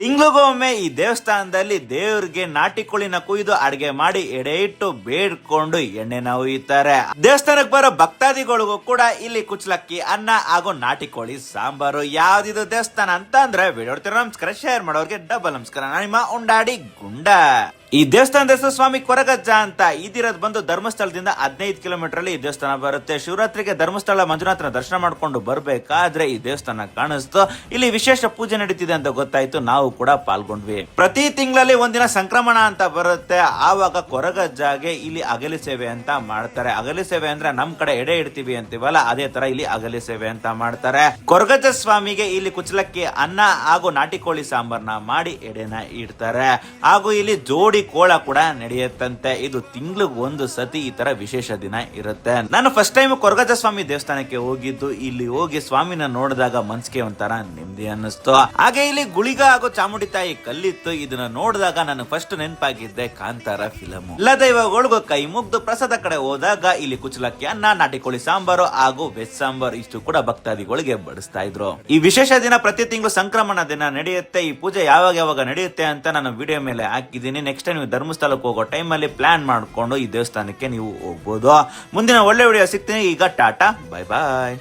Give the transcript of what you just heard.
ತಿಂಗಳಿಗೊಮ್ಮೆ ಈ ದೇವಸ್ಥಾನದಲ್ಲಿ ದೇವ್ರಿಗೆ ನಾಟಿ ಕೋಳಿನ ಕುಯ್ದು ಅಡಿಗೆ ಮಾಡಿ ಎಡೆ ಇಟ್ಟು ಬೇಡ್ಕೊಂಡು ಎಣ್ಣೆನ ಉಯ್ತಾರೆ. ದೇವಸ್ಥಾನಕ್ಕೆ ಬರೋ ಭಕ್ತಾದಿಗಳಿಗೂ ಕೂಡ ಇಲ್ಲಿ ಕುಚ್ಚಲಕ್ಕಿ ಅನ್ನ ಹಾಗೂ ನಾಟಿ ಕೋಳಿ ಸಾಂಬಾರು. ಯಾವ್ದಿದು ದೇವಸ್ಥಾನ ಅಂತ ಅಂದ್ರೆ ವಿಡಿಯೋ ನಮಸ್ಕಾರ, ಶೇರ್ ಮಾಡೋರ್ಗೆ ಡಬಲ್ ನಮಸ್ಕಾರ. ನಾನು ನಿಮ್ಮ ಉಂಡಾಡಿ ಗುಂಡ. ಈ ದೇವಸ್ಥಾನದ ಹೆಸರು ಸ್ವಾಮಿ ಕೊರಗಜ್ಜ ಅಂತ. ಇದಿರೋದು ಬಂದು ಧರ್ಮಸ್ಥಳದಿಂದ 15 ಕಿಲೋಮೀಟರ್ ಅಲ್ಲಿ ಈ ದೇವಸ್ಥಾನ ಬರುತ್ತೆ. ಶಿವರಾತ್ರಿಗೆ ಧರ್ಮಸ್ಥಳ ಮಂಜುನಾಥನ ದರ್ಶನ ಮಾಡ್ಕೊಂಡು ಬರ್ಬೇಕಾದ್ರೆ ಈ ದೇವಸ್ಥಾನ ಕಾಣಿಸ್ತು. ಇಲ್ಲಿ ವಿಶೇಷ ಪೂಜೆ ನಡೀತಿದೆ ಅಂತ ಗೊತ್ತಾಯ್ತು, ನಾವು ಕೂಡ ಪಾಲ್ಗೊಂಡ್ವಿ. ಪ್ರತಿ ತಿಂಗಳಲ್ಲಿ ಒಂದಿನ ಸಂಕ್ರಮಣ ಅಂತ ಬರುತ್ತೆ. ಆವಾಗ ಕೊರಗಜ್ಜಾಗೆ ಇಲ್ಲಿ ಅಗಲಿ ಸೇವೆ ಅಂತ ಮಾಡ್ತಾರೆ. ಅಗಲಿ ಸೇವೆ ಅಂದ್ರೆ ನಮ್ ಕಡೆ ಎಡೆ ಇಡ್ತೀವಿ ಅಂತೀವಲ್ಲ, ಅದೇ ತರ ಇಲ್ಲಿ ಅಗಲಿ ಸೇವೆ ಅಂತ ಮಾಡ್ತಾರೆ. ಕೊರಗಜ್ಜ ಸ್ವಾಮಿಗೆ ಇಲ್ಲಿ ಕುಚ್ಚಲಕ್ಕಿ ಅನ್ನ ಹಾಗೂ ನಾಟಿ ಕೋಳಿ ಸಾಂಬಾರ್ನ ಮಾಡಿ ಎಡೆನ ಇಡ್ತಾರೆ. ಹಾಗೂ ಇಲ್ಲಿ ಜೋಡಿ ಕೋಳ ಕೂಡ ನಡೆಯುತ್ತಂತೆ. ಇದು ತಿಂಗಳಿಗೆ ಒಂದು ಸತಿ ಈ ತರ ವಿಶೇಷ ದಿನ ಇರುತ್ತೆ. ನಾನು ಫಸ್ಟ್ ಟೈಮ್ ಕೊರಗಜ್ಜ ಸ್ವಾಮಿ ದೇವಸ್ಥಾನಕ್ಕೆ ಹೋಗಿದ್ದು. ಇಲ್ಲಿ ಹೋಗಿ ಸ್ವಾಮಿನ ನೋಡಿದಾಗ ಮನ್ಸಿಗೆ ಒಂಥರ ನೆಮ್ಮದಿ ಅನ್ನಿಸ್ತು. ಹಾಗೆ ಇಲ್ಲಿ ಗುಳಿಗ ಹಾಗೂ ಚಾಮುಂಡಿ ತಾಯಿ ಕಲ್ಲಿತ್ತು. ಇದನ್ನ ನೋಡಿದಾಗ ನನಗೆ ಫಸ್ಟ್ ನೆನಪಾಗಿದ್ದೆ ಕಾಂತಾರ ಫಿಲಮ್. ಎಲ್ಲ ದೈವಗಳಿಗೂ ಕೈ ಮುಗ್ದು ಪ್ರಸಾದ ಕಡೆ ಹೋದಾಗ ಇಲ್ಲಿ ಕುಚ್ಚಲಕ್ಕಿ ಅನ್ನ, ನಾಟಿ ಕೋಳಿ ಸಾಂಬಾರು ಹಾಗೂ ವೆಜ್ ಸಾಂಬಾರು ಇಷ್ಟು ಕೂಡ ಭಕ್ತಾದಿಗಳಿಗೆ ಬಡಿಸ್ತಾ ಇದ್ರು. ಈ ವಿಶೇಷ ದಿನ ಪ್ರತಿ ತಿಂಗಳು ಸಂಕ್ರಮಣ ದಿನ ನಡೆಯುತ್ತೆ. ಈ ಪೂಜೆ ಯಾವಾಗ ನಡೆಯುತ್ತೆ ಅಂತ ನಾನು ವಿಡಿಯೋ ಮೇಲೆ ಹಾಕಿದ್ದೀನಿ. ನೆಕ್ಸ್ಟ್ ನೀವು ಧರ್ಮಸ್ಥಳಕ್ಕೆ ಹೋಗೋ ಟೈಮಲ್ಲಿ ಪ್ಲಾನ್ ಮಾಡ್ಕೊಂಡು ಈ ದೇವಸ್ಥಾನಕ್ಕೆ ನೀವು ಹೋಗ್ಬೋದು. ಮುಂದಿನ ಒಳ್ಳೆ ವಿಡಿಯೋ ಸಿಗ್ತೀನಿ. ಈಗ ಟಾಟಾ, ಬೈ ಬಾಯ್.